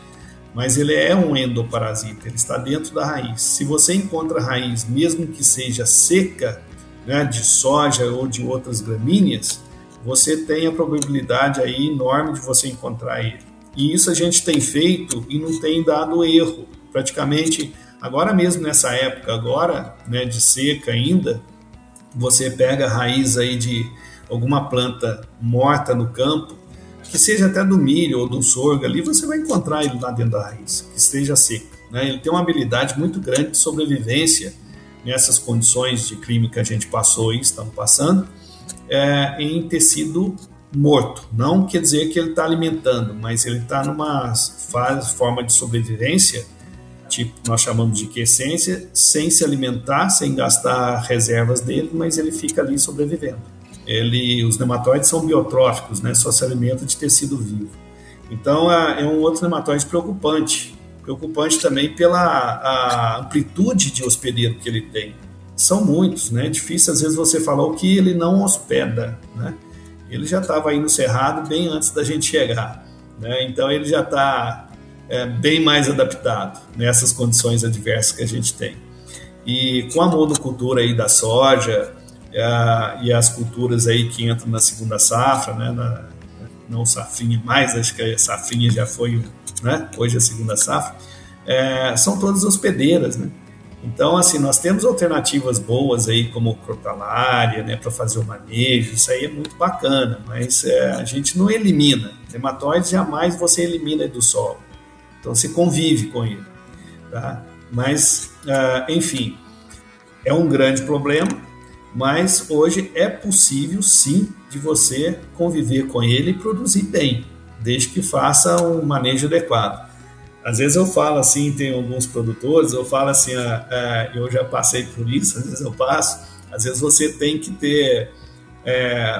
Mas ele é um endoparasita, ele está dentro da raiz. Se você encontra a raiz, mesmo que seja seca, né, de soja ou de outras gramíneas, você tem a probabilidade aí enorme de você encontrar ele. E isso a gente tem feito e não tem dado erro. Praticamente, agora mesmo nessa época agora, né, de seca ainda, você pega a raiz aí de alguma planta morta no campo, que seja até do milho ou do sorgo ali, você vai encontrar ele lá dentro da raiz, que esteja seca, né? Ele tem uma habilidade muito grande de sobrevivência nessas condições de clima que a gente passou e estamos passando, em tecido morto. Não quer dizer que ele está alimentando, mas ele está numa forma de sobrevivência, tipo, nós chamamos de quiescência, sem se alimentar, sem gastar reservas dele, mas ele fica ali sobrevivendo. Os nematóides são biotróficos, né? Só se alimenta de tecido vivo. Então, é um outro nematóide preocupante também pela a amplitude de hospedeiro que ele tem. São muitos, né? Difícil às vezes você falar o que ele não hospeda, né? Ele já estava aí no cerrado bem antes da gente chegar, né? Então ele já está bem mais adaptado nessas condições adversas que a gente tem. E com a monocultura aí da soja e as culturas aí que entram na segunda safra, né? Não safrinha mais, acho que a safrinha já foi, né? Hoje a segunda safra, são todas hospedeiras, né? Então, assim, nós temos alternativas boas aí, como crotalária, né, para fazer o manejo, isso aí é muito bacana, mas a gente não elimina. Nematóides jamais você elimina do solo, então você convive com ele, tá? Mas, enfim, é um grande problema, mas hoje é possível, sim, de você conviver com ele e produzir bem, desde que faça um manejo adequado. Às vezes eu falo assim, tem alguns produtores, eu falo assim, eu já passei por isso, às vezes eu passo, às vezes você tem que ter,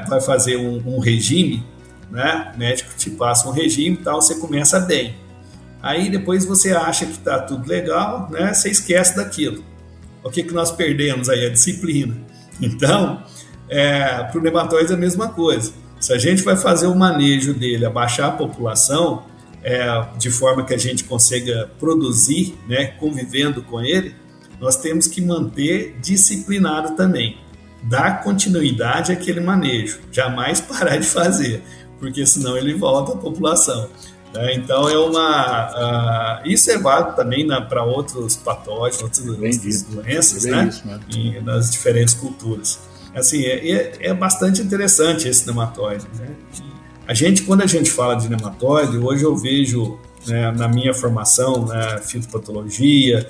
vai fazer um regime, né? O médico te passa um regime e tal, você começa bem. Aí depois você acha que está tudo legal, né? Você esquece daquilo. O que nós perdemos aí? A disciplina. Então, para o nematóide é a mesma coisa. Se a gente vai fazer o manejo dele, abaixar a população, de forma que a gente consiga produzir, né, convivendo com ele, nós temos que manter disciplinado também, dar continuidade àquele manejo, jamais parar de fazer, porque senão ele volta à população. Então isso é válido também para outros patógenos, outras doenças, né? Nas diferentes culturas. Assim, é bastante interessante esse nematóide, né? Quando a gente fala de nematóide, hoje eu vejo, né, na minha formação na fitopatologia,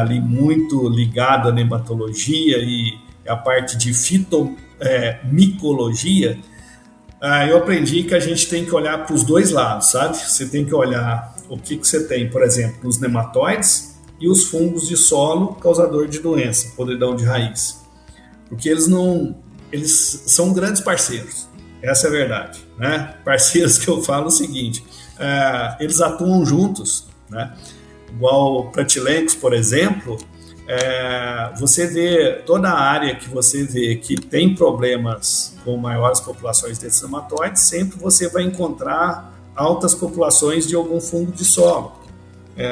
ali muito ligado à nematologia e a parte de fitomicologia, eu aprendi que a gente tem que olhar para os dois lados, sabe? Você tem que olhar o que você tem, por exemplo, os nematóides e os fungos de solo causador de doença, podridão de raiz. Porque eles são grandes parceiros, essa é a verdade, né? Parceiros que eu falo o seguinte, eles atuam juntos, né? Igual pratilencos, por exemplo, você vê toda a área que você vê que tem problemas com maiores populações desses nematóides, sempre você vai encontrar altas populações de algum fungo de solo.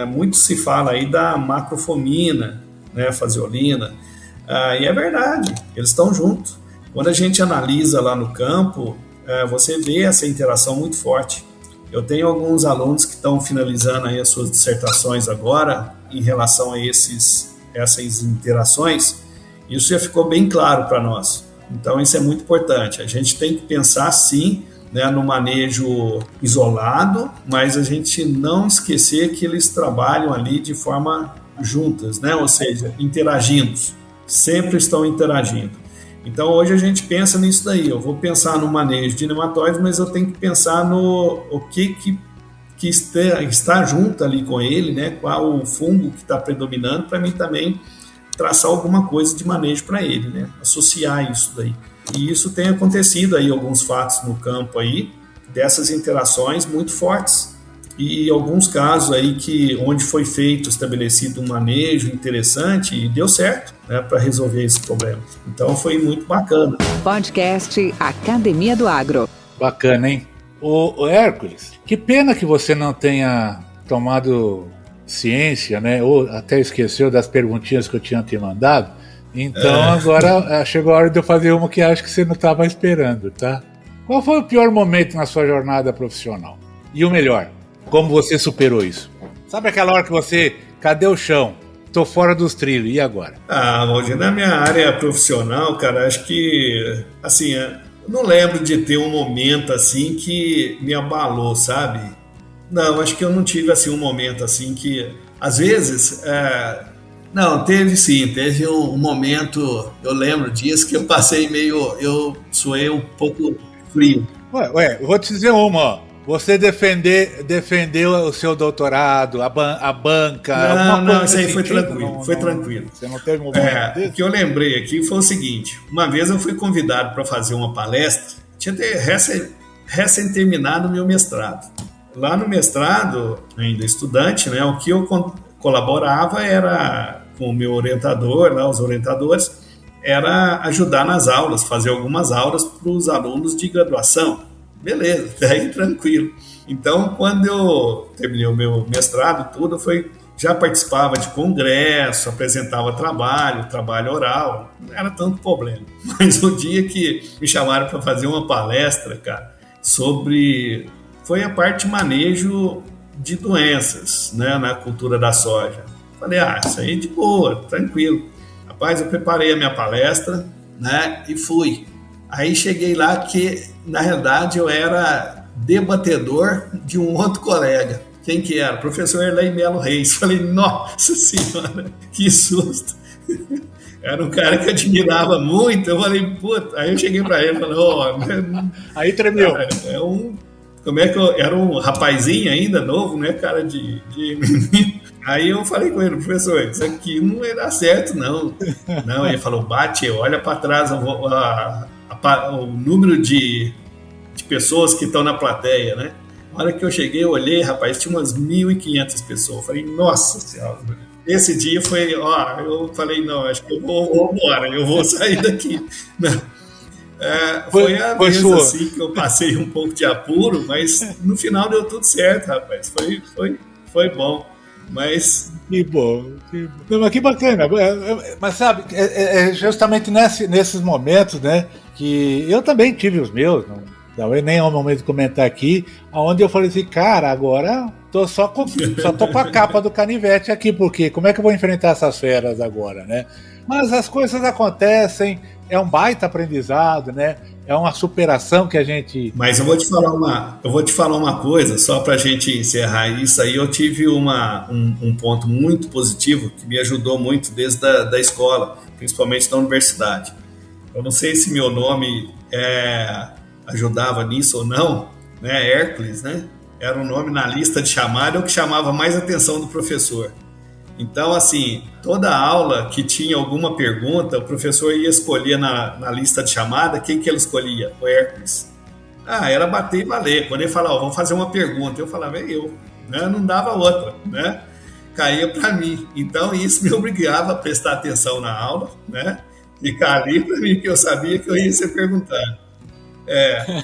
Muito se fala aí da macrofomina, né, faseolina, e é verdade, eles estão juntos. Quando a gente analisa lá no campo, você vê essa interação muito forte. Eu tenho alguns alunos que estão finalizando aí as suas dissertações agora em relação a essas interações. Isso já ficou bem claro para nós. Então isso é muito importante. A gente tem que pensar sim, né, no manejo isolado, mas a gente não esquecer que eles trabalham ali de forma juntas, né? Ou seja, interagindo, sempre estão interagindo. Então hoje a gente pensa nisso daí. Eu vou pensar no manejo de nematóides, mas eu tenho que pensar no que está junto ali com ele, né? Qual o fungo que está predominando, para mim também traçar alguma coisa de manejo para ele, né? Associar isso daí. E isso tem acontecido aí, alguns fatos no campo aí, dessas interações muito fortes. E alguns casos aí onde foi estabelecido um manejo interessante e deu certo, né, para resolver esse problema. Então foi muito bacana. Podcast Academia do Agro. Bacana, hein? O Hércules, que pena que você não tenha tomado ciência, né? Ou até esqueceu das perguntinhas que eu tinha te mandado. Então agora chegou a hora de eu fazer uma que acho que você não estava esperando, tá? Qual foi o pior momento na sua jornada profissional? E o melhor? Como você superou isso? Sabe aquela hora que você... Cadê o chão? Tô fora dos trilhos, e agora? Hoje na minha área profissional, cara, acho que... Assim, eu não lembro de ter um momento assim que me abalou, sabe? Não, acho que eu não tive assim um momento assim que... Às vezes... Não, teve um momento... Eu lembro disso que eu passei eu suei um pouco frio. Ué, eu vou te dizer uma, ó. Você defendeu o seu doutorado, a banca... Não, isso aí foi tranquilo, tranquilo. Você não teve um momento desse? O que eu lembrei aqui foi o seguinte, uma vez eu fui convidado para fazer uma palestra, tinha recém terminado o meu mestrado. Lá no mestrado, ainda estudante, né, o que eu colaborava era com o meu orientador, lá, os orientadores, era ajudar nas aulas, fazer algumas aulas para os alunos de graduação. Beleza, daí tranquilo. Então, quando eu terminei o meu mestrado, tudo já participava de congresso, apresentava trabalho oral, não era tanto problema. Mas o dia que me chamaram para fazer uma palestra, cara, foi a parte de manejo de doenças, né, na cultura da soja. Falei, isso aí é de boa, tranquilo. Rapaz, eu preparei a minha palestra, né, e fui. Aí cheguei lá que, na realidade, eu era debatedor de um outro colega. Quem que era? Professor Erlei Melo Reis. Falei, nossa senhora, que susto. Era um cara que eu admirava muito. Eu falei, puta. Aí eu cheguei para ele e falei, Aí tremeu. Era um rapazinho ainda, novo, né? Cara de menino. Aí eu falei com ele, professor, isso aqui não vai dar certo, não. Não, ele falou, bate, olha para trás o número de pessoas que estão na plateia, né? Na hora que eu cheguei, eu olhei, rapaz, tinha umas 1.500 pessoas. Eu falei, nossa senhora. Esse dia eu falei, não, acho que eu vou embora, eu vou sair daqui. Não. Foi a vez assim que eu passei um pouco de apuro, mas no final deu tudo certo, rapaz. Foi bom. Mas... Que bom. Não, mas que bacana. Mas sabe, é justamente nesses momentos, né, que eu também tive os meus, não nem é o momento de comentar aqui, onde eu falei assim, cara, agora só tô com a capa do canivete aqui, porque como é que eu vou enfrentar essas feras agora, né? Mas as coisas acontecem, é um baita aprendizado, né? É uma superação que a gente... Mas eu vou te falar uma coisa, só para a gente encerrar isso aí. Eu tive um ponto muito positivo que me ajudou muito desde da escola, principalmente da universidade. Eu não sei se meu nome ajudava nisso ou não, né? Hércules, né? Era um nome na lista de chamada, o que chamava mais atenção do professor. Então, assim, toda aula que tinha alguma pergunta, o professor ia escolher na lista de chamada, quem que ele escolhia? O Hércules. Era bater e valer. Quando ele falava, vamos fazer uma pergunta, eu falava, eu. Né? Não dava outra, né? Caía para mim. Então, isso me obrigava a prestar atenção na aula, né? Ficar ali para mim, que eu sabia que eu ia ser perguntado.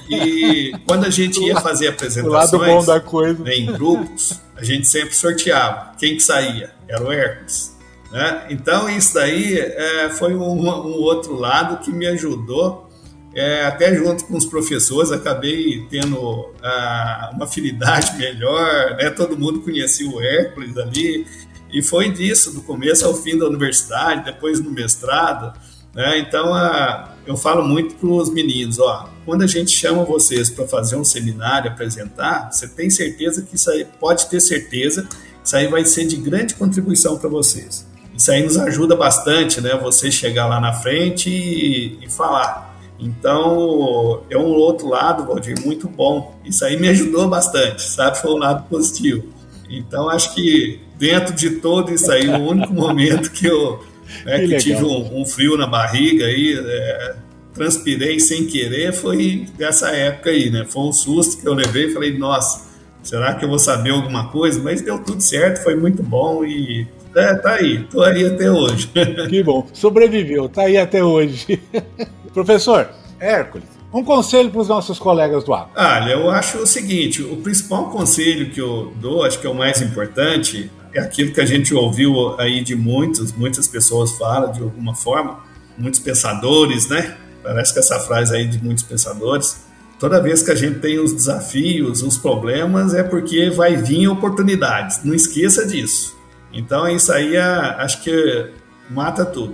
E quando a gente ia fazer apresentações, o lado bom da coisa, né, em grupos, a gente sempre sorteava. Quem que saía? Era o Hércules. Né? Então, isso daí foi um outro lado que me ajudou, até junto com os professores, acabei tendo uma afinidade melhor, né? Todo mundo conhecia o Hércules ali, e foi disso, do começo ao fim da universidade, depois no mestrado. Né? Então, eu falo muito para os meninos, quando a gente chama vocês para fazer um seminário, apresentar, você tem certeza que isso aí, pode ter certeza, isso aí vai ser de grande contribuição para vocês. Isso aí nos ajuda bastante, né? Você chegar lá na frente e falar. Então, é um outro lado, Valdir, muito bom. Isso aí me ajudou bastante, sabe? Foi um lado positivo. Então, acho que dentro de todo isso aí, o único momento que eu... que tive um frio na barriga aí, transpirei sem querer, foi dessa época aí, né? Foi um susto que eu levei e falei, nossa, será que eu vou saber alguma coisa? Mas deu tudo certo, foi muito bom e tá aí, tô aí até hoje. Que bom, sobreviveu, tá aí até hoje. Professor Hércules, um conselho para os nossos colegas do agro. Olha, eu acho o seguinte, o principal conselho que eu dou, acho que é o mais importante, é aquilo que a gente ouviu aí de muitas pessoas falam de alguma forma, muitos pensadores, né? Parece que essa frase aí de muitos pensadores, toda vez que a gente tem os desafios, os problemas, é porque vai vir oportunidades, não esqueça disso. Então isso aí acho que mata tudo.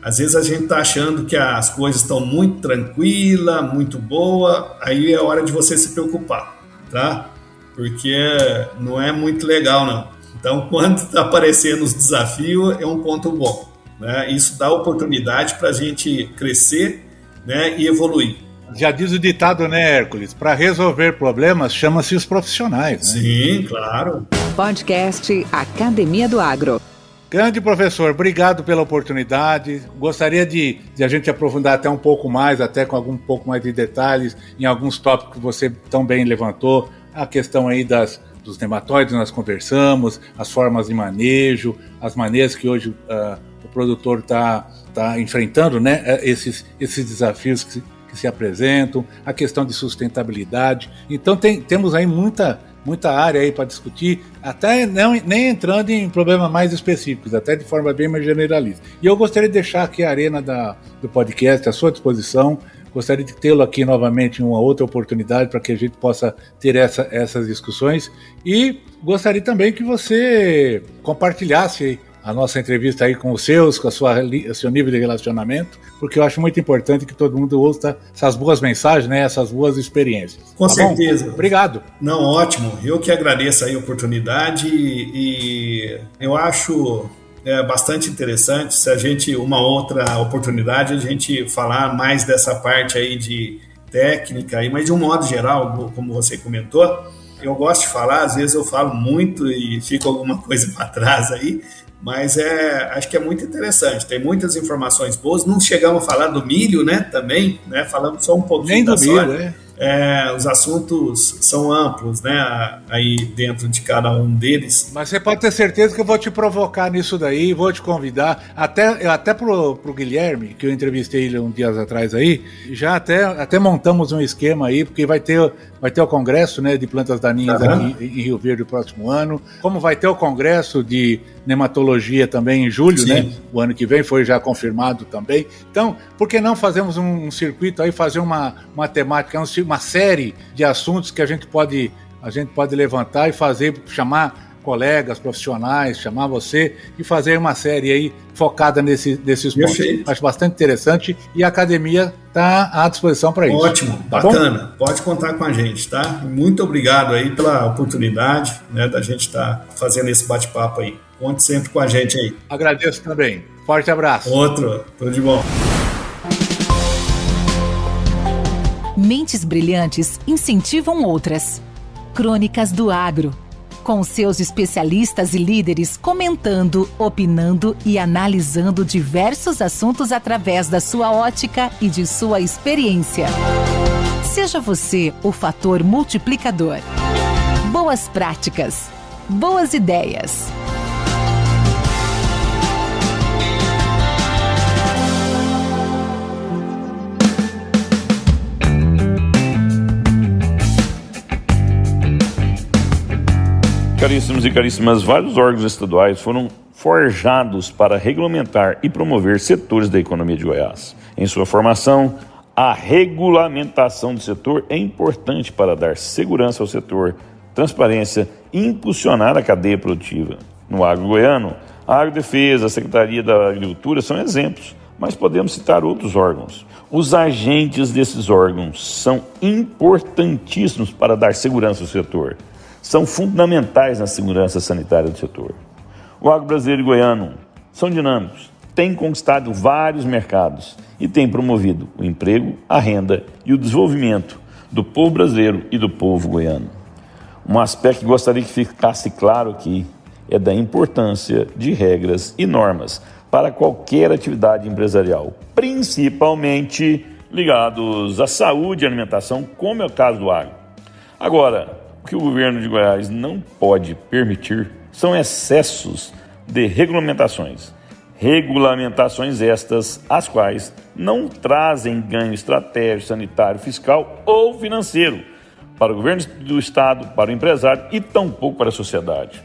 Às vezes a gente está achando que as coisas estão muito tranquilas, muito boa, aí é hora de você se preocupar, tá? Porque não é muito legal, não. Então, quando está aparecendo os desafios, é um ponto bom. Né? Isso dá oportunidade para a gente crescer, né, e evoluir. Já diz o ditado, né, Hércules? Para resolver problemas, chama-se os profissionais. Né? Sim, claro. Podcast Academia do Agro. Grande professor, obrigado pela oportunidade. Gostaria de a gente aprofundar até um pouco mais, até com algum pouco mais de detalhes, em alguns tópicos que você tão bem levantou. A questão aí dos nematóides nós conversamos, as formas de manejo, as maneiras que hoje o produtor está enfrentando, né, esses desafios que se apresentam, a questão de sustentabilidade. Então temos aí muita área aí para discutir, até nem entrando em problemas mais específicos, até de forma bem mais generalista. E eu gostaria de deixar aqui a arena do podcast à sua disposição. Gostaria de tê-lo aqui novamente em uma outra oportunidade para que a gente possa ter essas discussões, e gostaria também que você compartilhasse a nossa entrevista aí com os seus, com o seu nível de relacionamento, porque eu acho muito importante que todo mundo ouça essas boas mensagens, né, essas boas experiências. Com certeza. Bom? Obrigado. Não, ótimo. Eu que agradeço aí a oportunidade e eu acho bastante interessante se a gente, uma outra oportunidade, a gente falar mais dessa parte aí de técnica, mas de um modo geral, como você comentou, eu gosto de falar, às vezes eu falo muito e fica alguma coisa para trás aí, mas acho que é muito interessante, tem muitas informações boas. Não chegamos a falar do milho, né, também, né, falamos só um pouquinho da soja, os assuntos são amplos, né, aí dentro de cada um deles. Mas você pode ter certeza que eu vou te provocar nisso daí, vou te convidar, até pro Guilherme, que eu entrevistei ele uns dias atrás aí, já até montamos um esquema aí, porque vai ter o congresso, né, de plantas daninhas aqui em Rio Verde no próximo ano, como vai ter o congresso de nematologia também em julho, Sim. né, o ano que vem, foi já confirmado também. Então, por que não fazermos um circuito aí, fazer uma temática, uma série de assuntos que a gente pode levantar e chamar colegas, profissionais, chamar você e fazer uma série aí focada nesses pontos. Perfeito. Acho bastante interessante e a academia está à disposição para isso. Ótimo, tá bacana. Bom? Pode contar com a gente, tá? Muito obrigado aí pela oportunidade, né, da gente estar fazendo esse bate-papo aí. Conte sempre com a gente aí. Agradeço também. Forte abraço. Outro, tudo de bom. Mentes brilhantes incentivam outras. Crônicas do Agro, com seus especialistas e líderes comentando, opinando e analisando diversos assuntos através da sua ótica e de sua experiência. Seja você o fator multiplicador. Boas práticas, boas ideias. Caríssimos e caríssimas, vários órgãos estaduais foram forjados para regulamentar e promover setores da economia de Goiás. Em sua formação, a regulamentação do setor é importante para dar segurança ao setor, transparência e impulsionar a cadeia produtiva. No agro goiano, a Agrodefesa, a Secretaria da Agricultura são exemplos, mas podemos citar outros órgãos. Os agentes desses órgãos são importantíssimos para dar segurança ao setor. São fundamentais na segurança sanitária do setor. O agro brasileiro e goiano são dinâmicos, têm conquistado vários mercados e têm promovido o emprego, a renda e o desenvolvimento do povo brasileiro e do povo goiano. Um aspecto que gostaria que ficasse claro aqui é da importância de regras e normas para qualquer atividade empresarial, principalmente ligados à saúde e alimentação, como é o caso do agro. Agora, o que o governo de Goiás não pode permitir são excessos de regulamentações. Regulamentações estas, as quais não trazem ganho estratégico, sanitário, fiscal ou financeiro para o governo do estado, para o empresário e tampouco para a sociedade.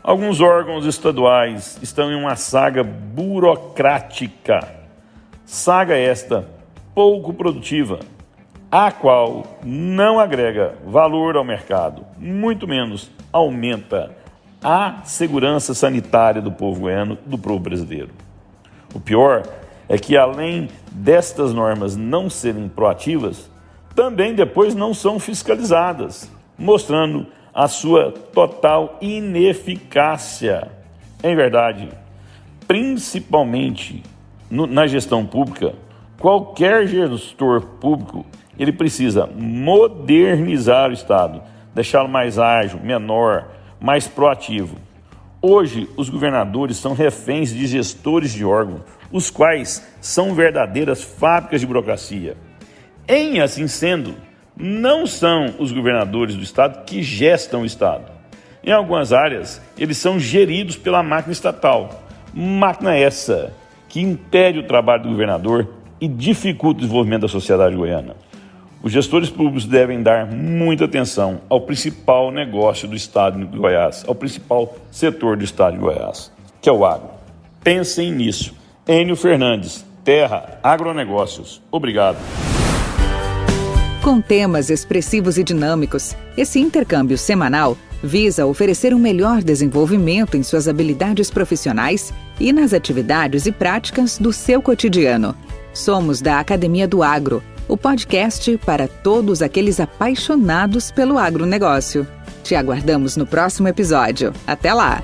Alguns órgãos estaduais estão em uma saga burocrática. Saga esta pouco produtiva, a qual não agrega valor ao mercado, muito menos aumenta a segurança sanitária do povo goiano, do povo brasileiro. O pior é que, além destas normas não serem proativas, também depois não são fiscalizadas, mostrando a sua total ineficácia. Em verdade, principalmente na gestão pública, qualquer gestor público ele precisa modernizar o Estado, deixá-lo mais ágil, menor, mais proativo. Hoje, os governadores são reféns de gestores de órgãos, os quais são verdadeiras fábricas de burocracia. Em assim sendo, não são os governadores do Estado que gestam o Estado. Em algumas áreas, eles são geridos pela máquina estatal. Máquina essa que impede o trabalho do governador e dificulta o desenvolvimento da sociedade goiana. Os gestores públicos devem dar muita atenção ao principal negócio do Estado de Goiás, ao principal setor do Estado de Goiás, que é o agro. Pensem nisso. Enio Fernandes, Terra Agronegócios. Obrigado. Com temas expressivos e dinâmicos, esse intercâmbio semanal visa oferecer um melhor desenvolvimento em suas habilidades profissionais e nas atividades e práticas do seu cotidiano. Somos da Academia do Agro, o podcast para todos aqueles apaixonados pelo agronegócio. Te aguardamos no próximo episódio. Até lá!